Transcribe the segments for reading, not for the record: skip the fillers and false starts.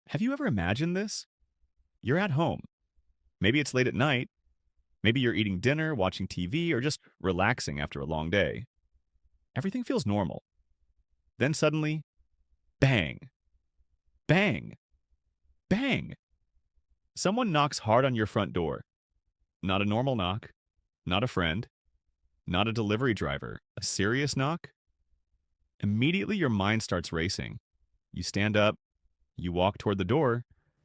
Have you ever imagined this? You're at home. Maybe it's late at night. Maybe you're eating dinner, watching TV, or just relaxing after a long day. Everything feels normal. Then suddenly, bang, bang, bang. Someone knocks hard on your front door. Not a normal knock, not a friend, not a delivery driver. A serious knock? Immediately, your mind starts racing. You stand up, you walk toward the door,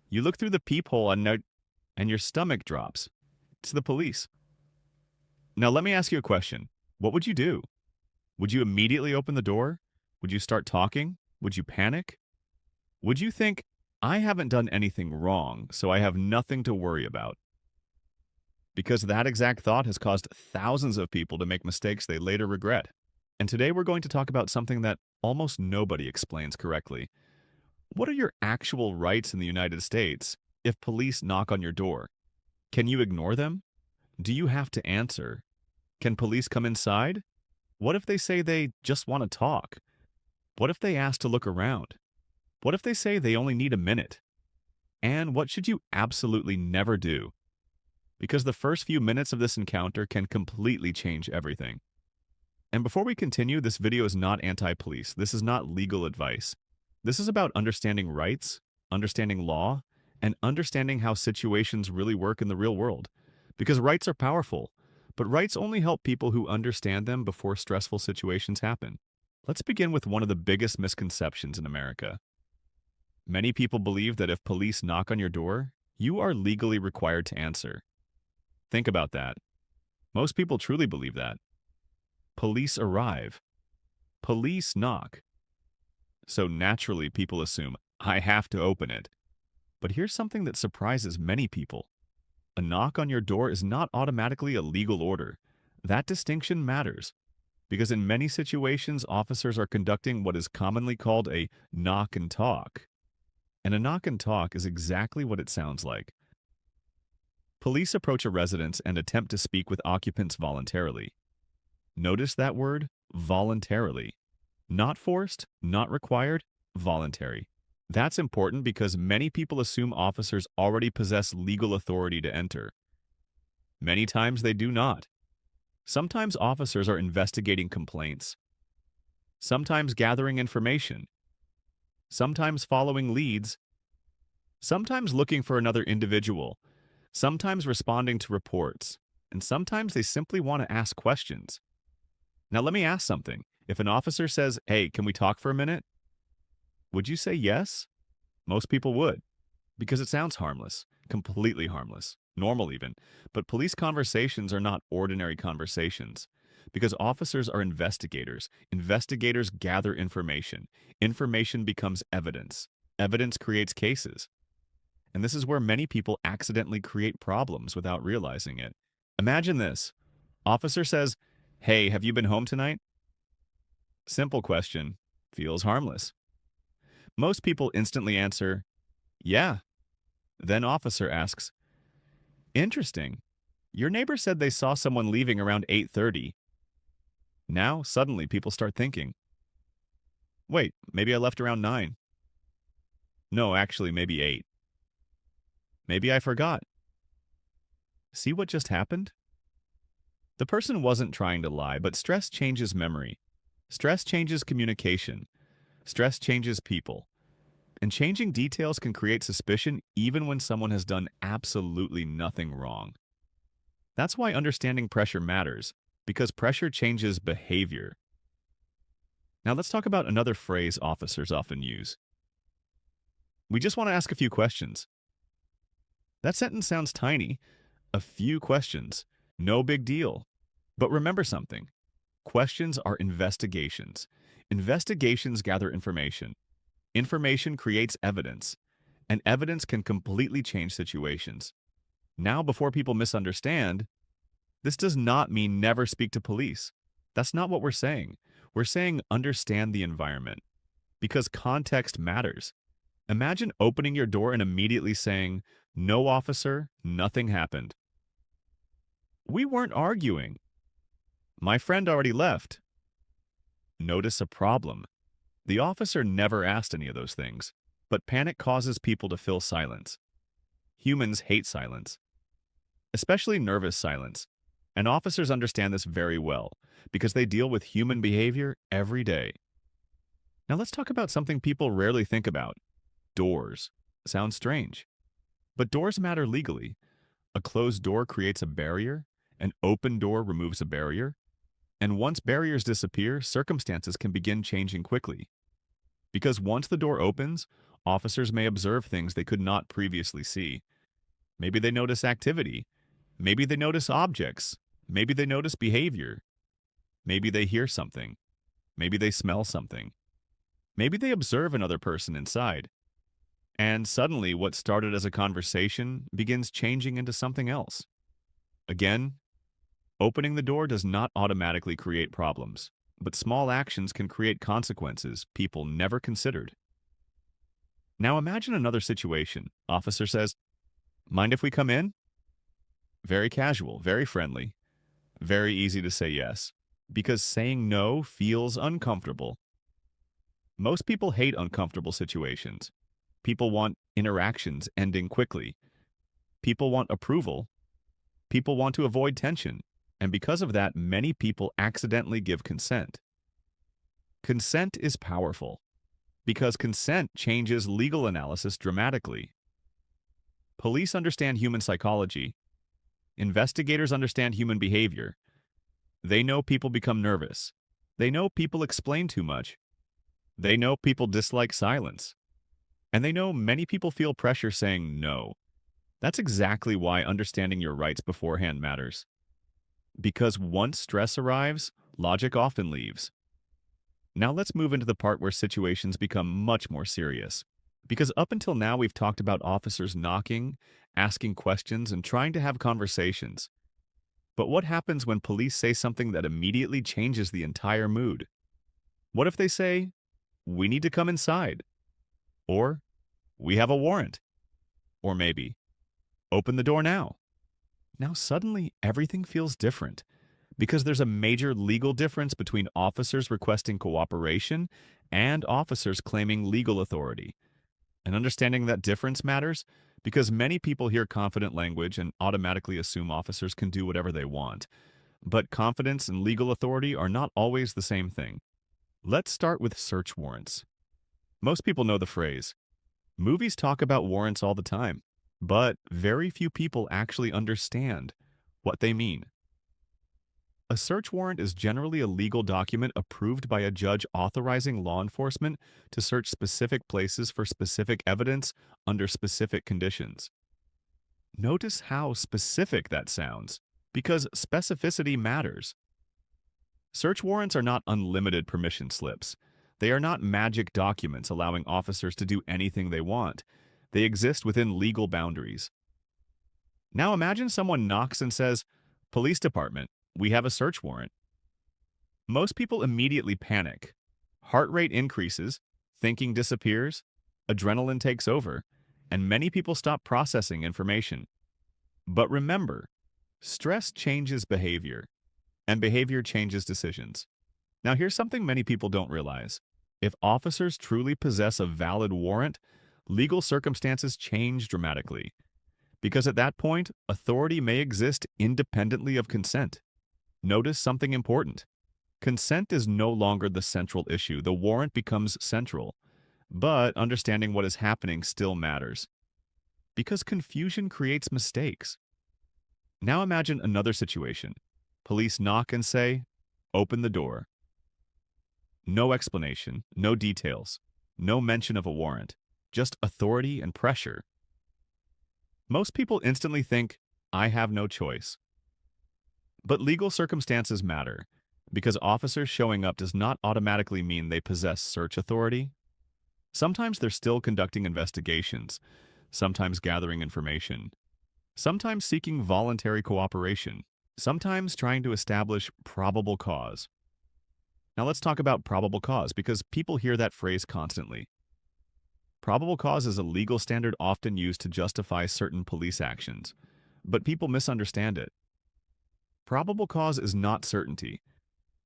you look through the peephole, and your stomach drops. It's the police. Now, let me ask you a question. What would you do? Would you immediately open the door? Would you start talking? Would you panic? Would you think, I haven't done anything wrong, so I have nothing to worry about? Because that exact thought has caused thousands of people to make mistakes they later regret. And today we're going to talk about something that almost nobody explains correctly. What are your actual rights in the United States if police knock on your door? Can you ignore them? Do you have to answer? Can police come inside? What if they say they just want to talk? What if they ask to look around? What if they say they only need a minute? And what should you absolutely never do? Because the first few minutes of this encounter can completely change everything. And before we continue, this video is not anti-police. This is not legal advice. This is about understanding rights, understanding law, and understanding how situations really work in the real world. Because rights are powerful, but rights only help people who understand them before stressful situations happen. Let's begin with one of the biggest misconceptions in America. Many people believe that if police knock on your door, you are legally required to answer. Think about that. Most people truly believe that. Police arrive. Police knock. So naturally, people assume, I have to open it. But here's something that surprises many people. A knock on your door is not automatically a legal order. That distinction matters, because in many situations, officers are conducting what is commonly called a knock and talk. And a knock and talk is exactly what it sounds like. Police approach a residence and attempt to speak with occupants voluntarily. Notice that word, voluntarily. Not forced, not required, voluntary. That's important because many people assume officers already possess legal authority to enter. Many times they do not. Sometimes officers are investigating complaints. Sometimes gathering information. Sometimes following leads. Sometimes looking for another individual. Sometimes responding to reports. And sometimes they simply want to ask questions. Now let me ask something. If an officer says, hey, can we talk for a minute? Would you say yes? Most people would, because it sounds harmless, completely harmless, normal even. But police conversations are not ordinary conversations, because officers are investigators. Investigators gather information. Information becomes evidence. Evidence creates cases. And this is where many people accidentally create problems without realizing it. Imagine this. Officer says, hey, have you been home tonight? Simple question. Feels harmless. Most people instantly answer, yeah. Then officer asks, interesting. Your neighbor said they saw someone leaving around 8:30. Now, suddenly, people start thinking, wait, maybe I left around 9. No, actually, maybe 8. Maybe I forgot. See what just happened? The person wasn't trying to lie, but stress changes memory. Stress changes communication. Stress changes people. And changing details can create suspicion even when someone has done absolutely nothing wrong. That's why understanding pressure matters, because pressure changes behavior. Now let's talk about another phrase officers often use. We just want to ask a few questions. That sentence sounds tiny. A few questions. No big deal. But remember something. Questions are investigations. Investigations gather information. Information creates evidence. And evidence can completely change situations. Now, before people misunderstand, this does not mean never speak to police. That's not what we're saying. We're saying understand the environment. Because context matters. Imagine opening your door and immediately saying, no officer, nothing happened. We weren't arguing. My friend already left. Notice a problem. The officer never asked any of those things, But panic causes people to fill silence. Humans hate silence, especially nervous silence. And officers understand this very well because they deal with human behavior every day. Now let's talk about something people rarely think about. Doors. Sounds strange. But doors matter legally. A closed door creates a barrier, an open door removes a barrier, and once barriers disappear, circumstances can begin changing quickly. Because once the door opens, officers may observe things they could not previously see. Maybe they notice activity. Maybe they notice objects. Maybe they notice behavior. Maybe they hear something. Maybe they smell something. Maybe they observe another person inside. And suddenly, what started as a conversation begins changing into something else. Again, opening the door does not automatically create problems, but small actions can create consequences people never considered. Now imagine another situation. Officer says, "Mind if we come in?" Very casual, very friendly, very easy to say yes, because saying no feels uncomfortable. Most people hate uncomfortable situations. People want interactions ending quickly. People want approval. People want to avoid tension. And because of that, many people accidentally give consent. Consent is powerful because consent changes legal analysis dramatically. Police understand human psychology. Investigators understand human behavior. They know people become nervous. They know people explain too much. They know people dislike silence. And they know many people feel pressure saying no. That's exactly why understanding your rights beforehand matters. Because once stress arrives, logic often leaves. Now let's move into the part where situations become much more serious. Because up until now, we've talked about officers knocking, asking questions, and trying to have conversations. But what happens when police say something that immediately changes the entire mood? What if they say, "We need to come inside"? Or, "We have a warrant"? Or maybe, "Open the door now"? Now suddenly everything feels different because there's a major legal difference between officers requesting cooperation and officers claiming legal authority. And understanding that difference matters because many people hear confident language and automatically assume officers can do whatever they want. But confidence and legal authority are not always the same thing. Let's start with search warrants. Most people know the phrase. Movies talk about warrants all the time, but very few people actually understand what they mean. A search warrant is generally a legal document approved by a judge authorizing law enforcement to search specific places for specific evidence under specific conditions. Notice how specific that sounds, because specificity matters. Search warrants are not unlimited permission slips. They are not magic documents allowing officers to do anything they want. They exist within legal boundaries. Now imagine someone knocks and says, "Police department, we have a search warrant." Most people immediately panic. Heart rate increases, thinking disappears, adrenaline takes over, and many people stop processing information. But remember, stress changes behavior, and behavior changes decisions. Now here's something many people don't realize. If officers truly possess a valid warrant, legal circumstances change dramatically. Because at that point, authority may exist independently of consent. Notice something important. Consent is no longer the central issue. The warrant becomes central. But understanding what is happening still matters. Because confusion creates mistakes. Now imagine another situation. Police knock and say, "Open the door." No explanation, no details, no mention of a warrant, just authority and pressure. Most people instantly think, "I have no choice." But legal circumstances matter, because officers showing up does not automatically mean they possess search authority. Sometimes they're still conducting investigations, sometimes gathering information, sometimes seeking voluntary cooperation, sometimes trying to establish probable cause. Now let's talk about probable cause, because people hear that phrase constantly. Probable cause is a legal standard often used to justify certain police actions, but people misunderstand it. Probable cause is not certainty,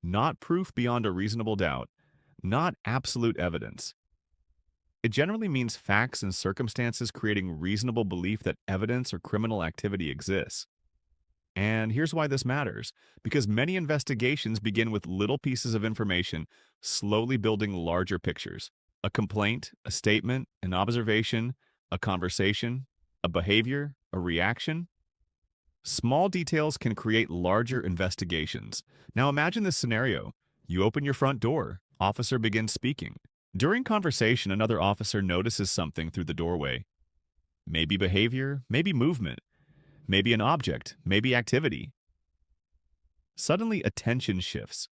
not proof beyond a reasonable doubt, not absolute evidence. It generally means facts and circumstances creating reasonable belief that evidence or criminal activity exists. And here's why this matters because many investigations begin with little pieces of information, slowly building larger pictures. A complaint, a statement, an observation, a conversation, a behavior, a reaction. Small details can create larger investigations. Now imagine this scenario. You open your front door, officer begins speaking. During conversation, another officer notices something through the doorway. Maybe behavior, maybe movement, maybe an object, maybe activity. Suddenly, attention shifts.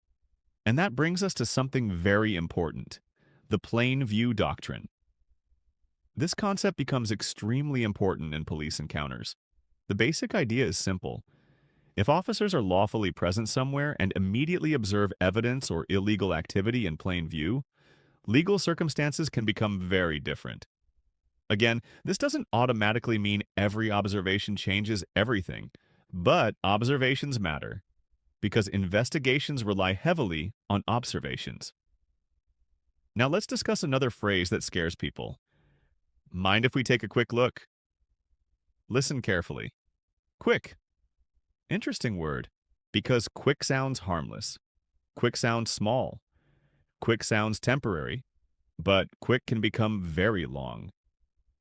And that brings us to something very important, the plain view doctrine. This concept becomes extremely important in police encounters. The basic idea is simple. If officers are lawfully present somewhere and immediately observe evidence or illegal activity in plain view, legal circumstances can become very different. Again, this doesn't automatically mean every observation changes everything, but observations matter because investigations rely heavily on observations. Now let's discuss another phrase that scares people. Mind if we take a quick look? Listen carefully. Quick. Interesting word, because quick sounds harmless. Quick sounds small. Quick sounds temporary. But quick can become very long.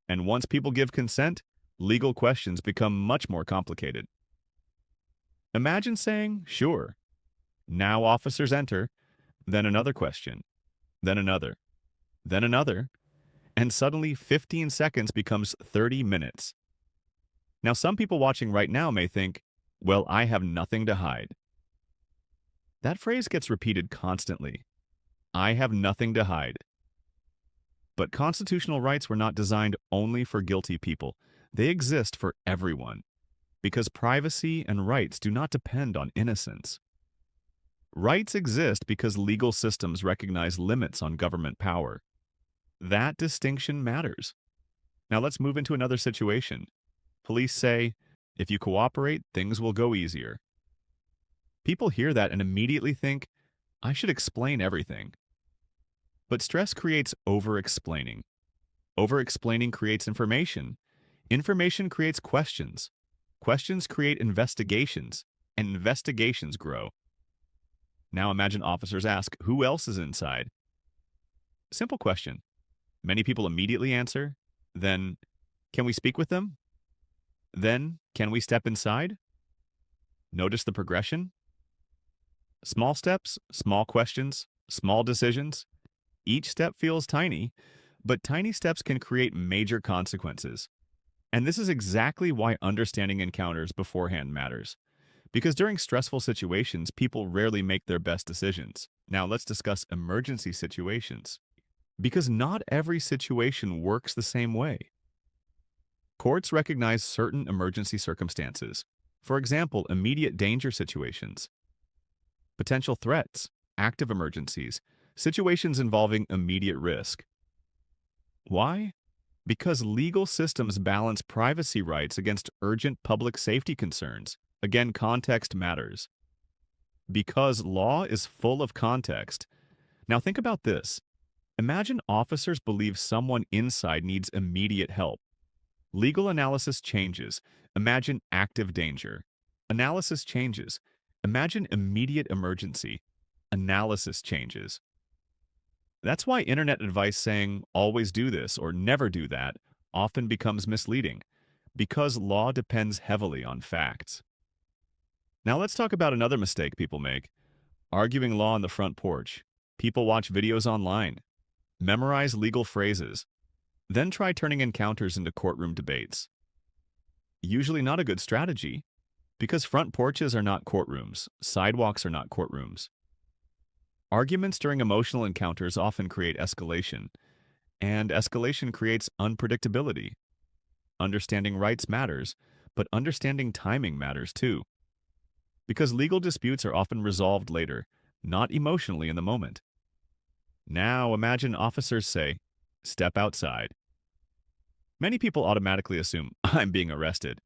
And once people give consent, legal questions become much more complicated. Imagine saying, sure. Now officers enter, then another question, then another, then another, and suddenly 15 seconds becomes 30 minutes. Now some people watching right now may think, well, I have nothing to hide. That phrase gets repeated constantly. I have nothing to hide. But constitutional rights were not designed only for guilty people. They exist for everyone, because privacy and rights do not depend on innocence. Rights exist because legal systems recognize limits on government power. That distinction matters. Now let's move into another situation. Police say, if you cooperate, things will go easier. People hear that and immediately think, I should explain everything. But stress creates over-explaining. Over-explaining creates information. Information creates questions. Questions create investigations, and investigations grow. Now imagine officers ask, who else is inside? Simple question. Many people immediately answer. Then, can we speak with them? Then, can we step inside? Notice the progression? Small steps, small questions, small decisions. Each step feels tiny, but tiny steps can create major consequences. And this is exactly why understanding encounters beforehand matters. Because during stressful situations, people rarely make their best decisions. Now let's discuss emergency situations. Because not every situation works the same way. Courts recognize certain emergency circumstances. For example, immediate danger situations, potential threats, active emergencies, situations involving immediate risk. Why? Because legal systems balance privacy rights against urgent public safety concerns. Again, context matters. Because law is full of context. Now think about this. Imagine officers believe someone inside needs immediate help. Legal analysis changes. Imagine active danger. Analysis changes. Imagine immediate emergency. Analysis changes. That's why internet advice saying, always do this or never do that, often becomes misleading, because law depends heavily on facts. Now let's talk about another mistake people make. Arguing law on the front porch. People watch videos online, memorize legal phrases, then try turning encounters into courtroom debates. Usually not a good strategy, because front porches are not courtrooms, sidewalks are not courtrooms. Arguments during emotional encounters often create escalation, and escalation creates unpredictability. Understanding rights matters, but understanding timing matters too. Because legal disputes are often resolved later, not emotionally in the moment. Now imagine officers say, step outside. Many people automatically assume, I'm being arrested.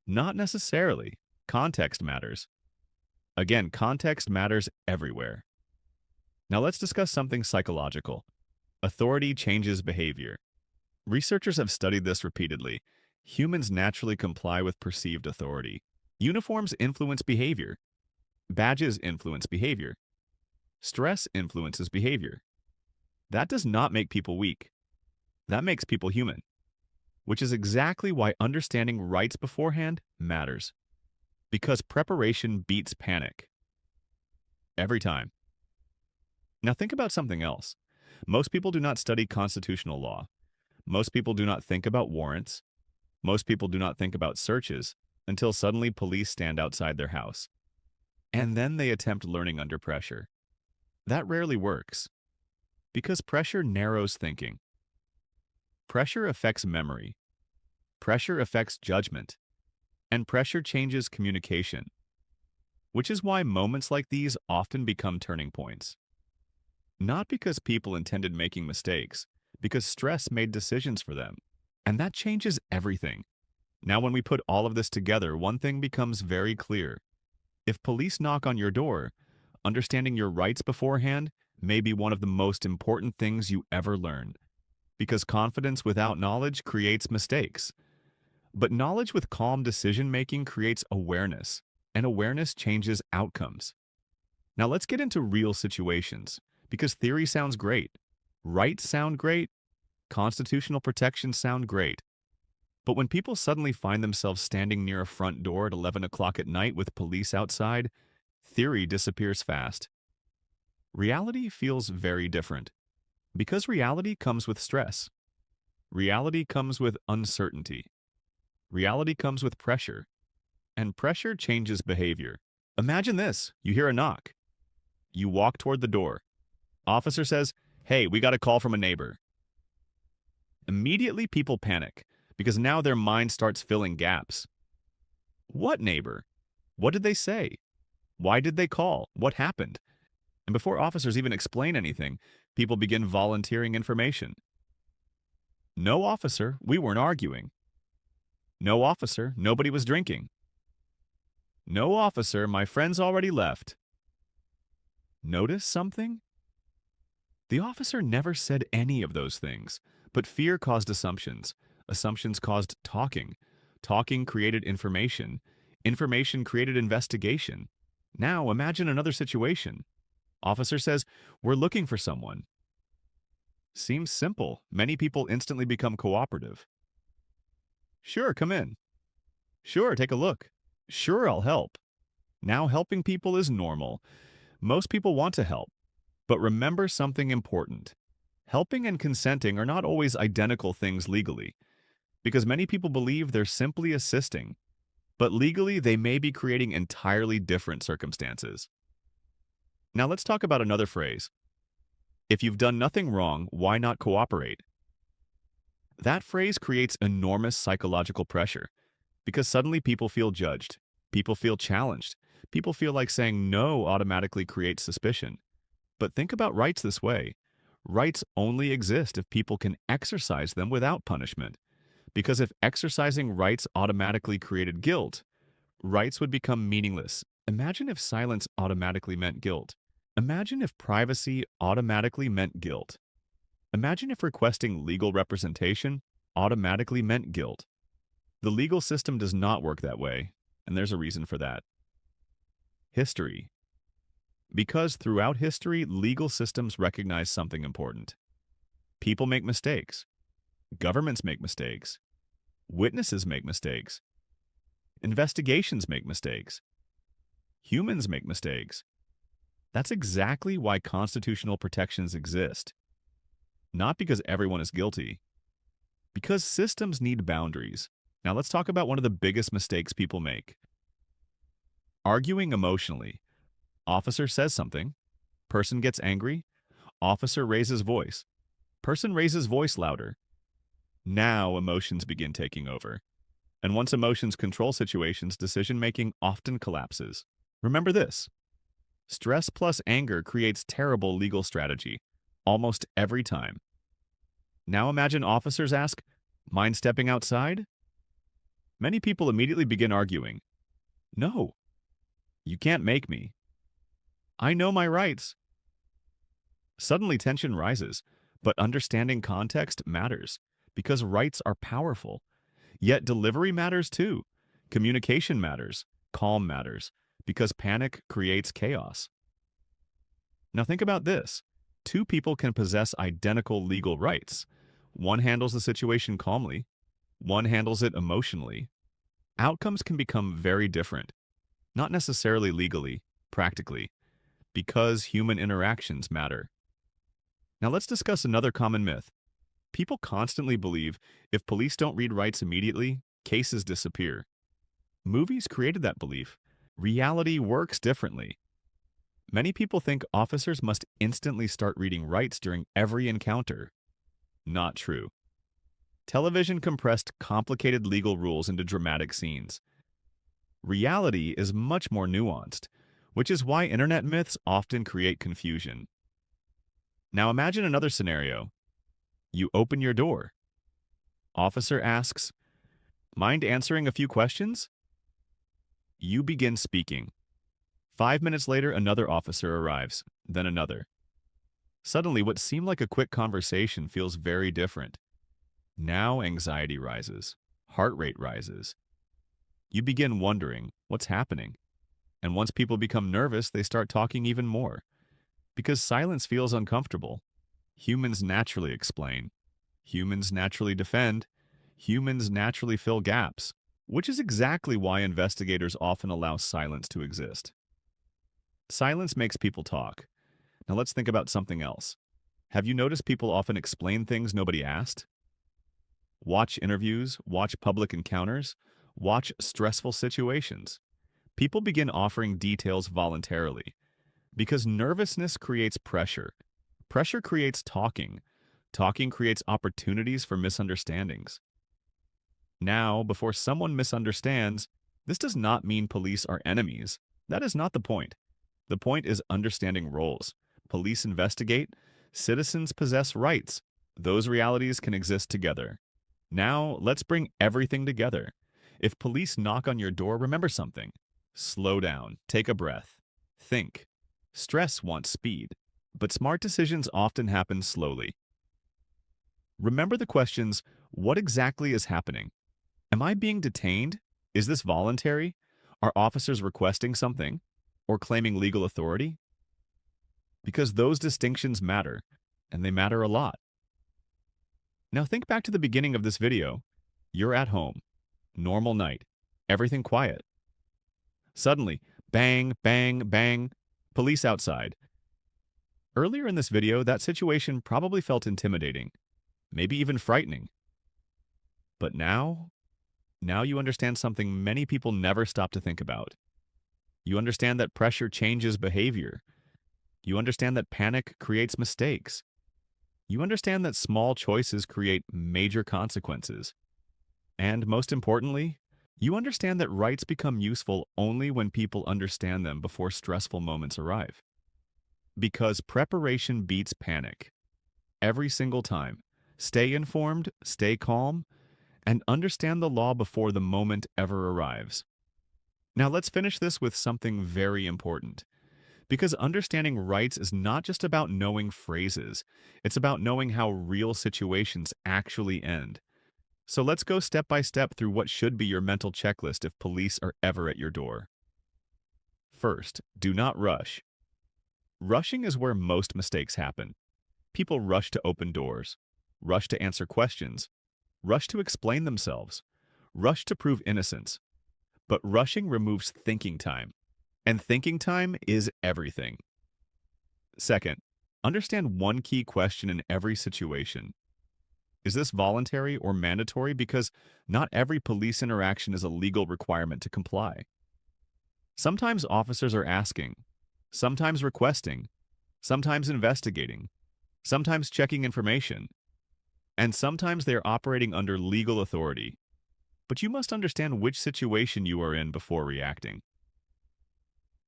Not necessarily. Context matters. Again, context matters everywhere. Now let's discuss something psychological. Authority changes behavior. Researchers have studied this repeatedly. Humans naturally comply with perceived authority. Uniforms influence behavior. Badges influence behavior. Stress influences behavior. That does not make people weak. That makes people human, which is exactly why understanding rights beforehand matters. Because preparation beats panic. Every time. Now think about something else. Most people do not study constitutional law. Most people do not think about warrants. Most people do not think about searches until suddenly police stand outside their house. And then they attempt learning under pressure. That rarely works. Because pressure narrows thinking. Pressure affects memory. Pressure affects judgment. And pressure changes communication. Which is why moments like these often become turning points. Not because people intended making mistakes, because stress made decisions for them. And that changes everything. Now, when we put all of this together, one thing becomes very clear. If police knock on your door, understanding your rights beforehand may be one of the most important things you ever learn. Because confidence without knowledge creates mistakes. But knowledge with calm decision-making creates awareness, and awareness changes outcomes. Now let's get into real situations, because theory sounds great, rights sound great, constitutional protections sound great. But when people suddenly find themselves standing near a front door at 11 o'clock at night with police outside, theory disappears fast. Reality feels very different. Because reality comes with stress. Reality comes with uncertainty. Reality comes with pressure. And pressure changes behavior. Imagine this. You hear a knock. You walk toward the door. Officer says, "Hey, we got a call from a neighbor." Immediately people panic, because now their mind starts filling gaps. What neighbor? What did they say? Why did they call? What happened? And before officers even explain anything, people begin volunteering information. No officer, we weren't arguing. No officer, nobody was drinking. No officer, my friends already left. Notice something? The officer never said any of those things, but fear caused assumptions. Assumptions caused talking. Talking created information. Information created investigation. Now imagine another situation. Officer says, "We're looking for someone." Seems simple. Many people instantly become cooperative. Sure, come in. Sure, take a look. Sure, I'll help. Now helping people is normal. Most people want to help. But remember something important. Helping and consenting are not always identical things legally, because many people believe they're simply assisting, but legally they may be creating entirely different circumstances. Now let's talk about another phrase. If you've done nothing wrong, why not cooperate? That phrase creates enormous psychological pressure, because suddenly people feel judged, people feel challenged, people feel like saying no automatically creates suspicion. But think about rights this way. Rights only exist if people can exercise them without punishment. Because if exercising rights automatically created guilt, rights would become meaningless. Imagine if silence automatically meant guilt. Imagine if privacy automatically meant guilt. Imagine if requesting legal representation automatically meant guilt. The legal system does not work that way, and there's a reason for that. History. Because throughout history, legal systems recognize something important. People make mistakes. Governments make mistakes. Witnesses make mistakes. Investigations make mistakes. Humans make mistakes. That's exactly why constitutional protections exist. Not because everyone is guilty. Because systems need boundaries. Now let's talk about one of the biggest mistakes people make. Arguing emotionally. Officer says something. Person gets angry. Officer raises voice. Person raises voice louder. Now emotions begin taking over. And once emotions control situations, decision-making often collapses. Remember this. Stress plus anger creates terrible legal strategy, almost every time. Now imagine officers ask, "Mind stepping outside?" Many people immediately begin arguing. "No, you can't make me. I know my rights." Suddenly tension rises. But understanding context matters because rights are powerful. Yet delivery matters too. Communication matters. Calm matters because panic creates chaos. Now think about this. Two people can possess identical legal rights. One handles the situation calmly, one handles it emotionally. Outcomes can become very different, not necessarily legally, practically, because human interactions matter. Now let's discuss another common myth. People constantly believe if police don't read rights immediately, cases disappear. Movies created that belief. Reality works differently. Many people think officers must instantly start reading rights during every encounter. Not true. Television compressed complicated legal rules into dramatic scenes. Reality is much more nuanced, which is why internet myths often create confusion. Now imagine another scenario. You open your door. Officer asks, "Mind answering a few questions?" You begin speaking. 5 minutes later, another officer arrives, then another. Suddenly, what seemed like a quick conversation feels very different. Now anxiety rises, heart rate rises. You begin wondering what's happening. And once people become nervous, they start talking even more. Because silence feels uncomfortable. Humans naturally explain. Humans naturally defend. Humans naturally fill gaps, which is exactly why investigators often allow silence to exist. Silence makes people talk. Now let's think about something else. Have you noticed people often explain things nobody asked? Watch interviews, watch public encounters, watch stressful situations. People begin offering details voluntarily because nervousness creates pressure. Pressure creates talking. Talking creates opportunities for misunderstandings. Now, before someone misunderstands, this does not mean police are enemies. That is not the point. The point is understanding roles. Police investigate, citizens possess rights. Those realities can exist together. Now, let's bring everything together. If police knock on your door, remember something. Slow down, take a breath, think. Stress wants speed, but smart decisions often happen slowly. Remember the questions, what exactly is happening? Am I being detained? Is this voluntary? Are officers requesting something? Or claiming legal authority? Because those distinctions matter, and they matter a lot. Now think back to the beginning of this video. You're at home. Normal night. Everything quiet. Suddenly, bang, bang, bang, police outside. Earlier in this video, that situation probably felt intimidating, maybe even frightening. But now you understand something many people never stop to think about. You understand that pressure changes behavior. You understand that panic creates mistakes. You understand that small choices create major consequences. And most importantly, you understand that rights become useful only when people understand them before stressful moments arrive. Because preparation beats panic. Every single time. Stay informed, stay calm, and understand the law before the moment ever arrives. Now let's finish this with something very important. Because understanding rights is not just about knowing phrases, it's about knowing how real situations actually end. So let's go step by step through what should be your mental checklist if police are ever at your door. First, do not rush. Rushing is where most mistakes happen. People rush to open doors, rush to answer questions, rush to explain themselves, rush to prove innocence. But rushing removes thinking time, and thinking time is everything. Second, understand one key question in every situation. Is this voluntary or mandatory? Because not every police interaction is a legal requirement to comply. Sometimes officers are asking, sometimes requesting, sometimes investigating, sometimes checking information, and sometimes they are operating under legal authority. But you must understand which situation you are in before reacting.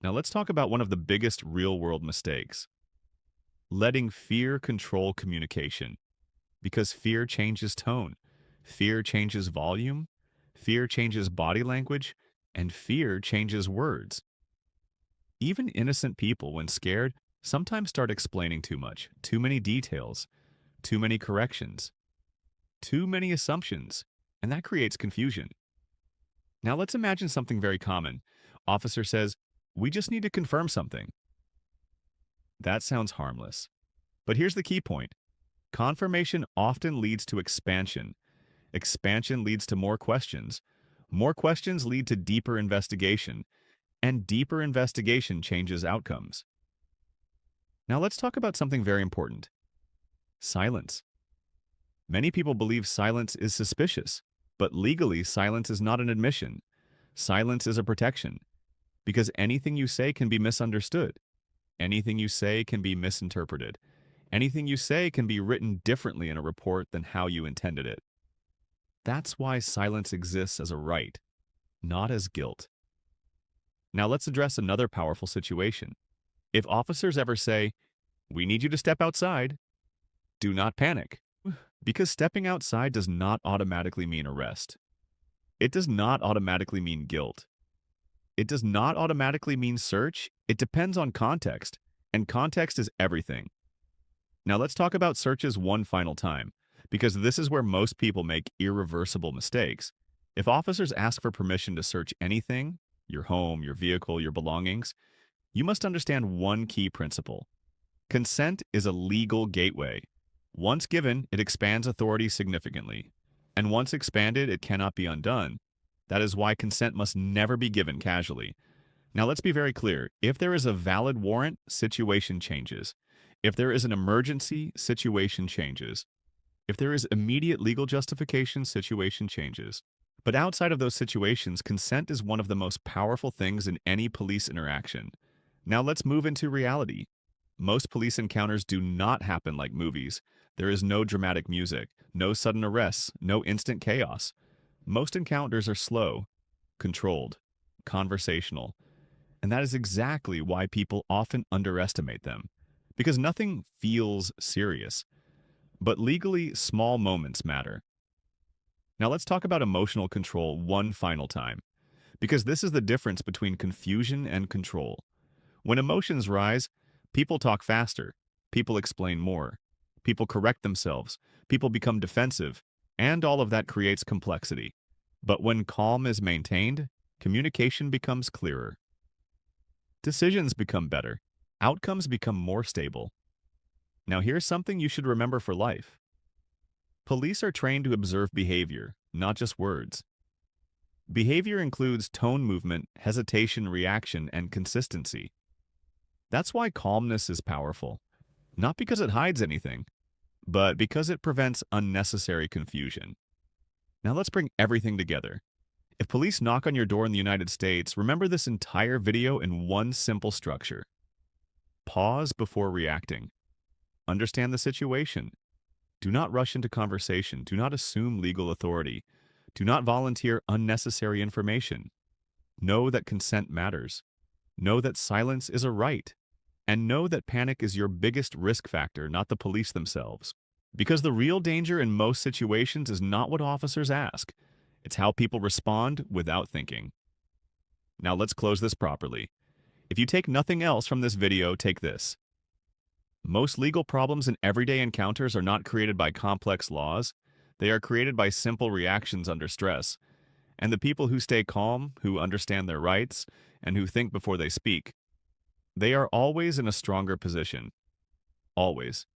Now let's talk about one of the biggest real-world mistakes. Letting fear control communication. Because fear changes tone, fear changes volume, fear changes body language, and fear changes words. Even innocent people, when scared, sometimes start explaining too much, too many details. too many corrections, too many assumptions, and that creates confusion. Now let's imagine something very common. Officer says, "We just need to confirm something." That sounds harmless. But here's the key point. Confirmation often leads to expansion. Expansion leads to more questions. More questions lead to deeper investigation, and deeper investigation changes outcomes. Now let's talk about something very important. Silence. Many people believe silence is suspicious, but legally silence is not an admission. Silence is a protection, because anything you say can be misunderstood. Anything you say can be misinterpreted. Anything you say can be written differently in a report than how you intended it. That's why silence exists as a right, not as guilt. Now let's address another powerful situation. If officers ever say, "We need you to step outside," do not panic, because stepping outside does not automatically mean arrest. It does not automatically mean guilt. It does not automatically mean search. It depends on context, and context is everything. Now let's talk about searches one final time, because this is where most people make irreversible mistakes. If officers ask for permission to search anything, your home, your vehicle, your belongings, you must understand one key principle. Consent is a legal gateway. Once given, it expands authority significantly. And once expanded, it cannot be undone. That is why consent must never be given casually. Now let's be very clear. If there is a valid warrant, situation changes. If there is an emergency, situation changes. If there is immediate legal justification, situation changes. But outside of those situations, consent is one of the most powerful things in any police interaction. Now let's move into reality. Most police encounters do not happen like movies. There is no dramatic music, no sudden arrests, no instant chaos. Most encounters are slow, controlled, conversational. And that is exactly why people often underestimate them, because nothing feels serious. But legally, small moments matter. Now let's talk about emotional control one final time, because this is the difference between confusion and control. When emotions rise, people talk faster, people explain more, people correct themselves, people become defensive, and all of that creates complexity. But when calm is maintained, communication becomes clearer. Decisions become better, outcomes become more stable. Now here's something you should remember for life. Police are trained to observe behavior, not just words. Behavior includes tone movement, hesitation, reaction, and consistency. That's why calmness is powerful, not because it hides anything, but because it prevents unnecessary confusion. Now let's bring everything together. If police knock on your door in the United States, remember this entire video in one simple structure. Pause before reacting. Understand the situation. Do not rush into conversation. Do not assume legal authority. Do not volunteer unnecessary information. Know that consent matters. Know that silence is a right. And know that panic is your biggest risk factor, not the police themselves. Because the real danger in most situations is not what officers ask. It's how people respond without thinking. Now let's close this properly. If you take nothing else from this video, take this. Most legal problems in everyday encounters are not created by complex laws. They are created by simple reactions under stress. And the people who stay calm, who understand their rights, and who think before they speak, they are always in a stronger position. Always.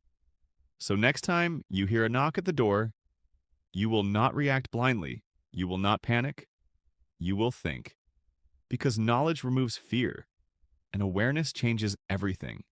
So next time you hear a knock at the door, you will not react blindly. You will not panic. You will think. Because knowledge removes fear, and awareness changes everything.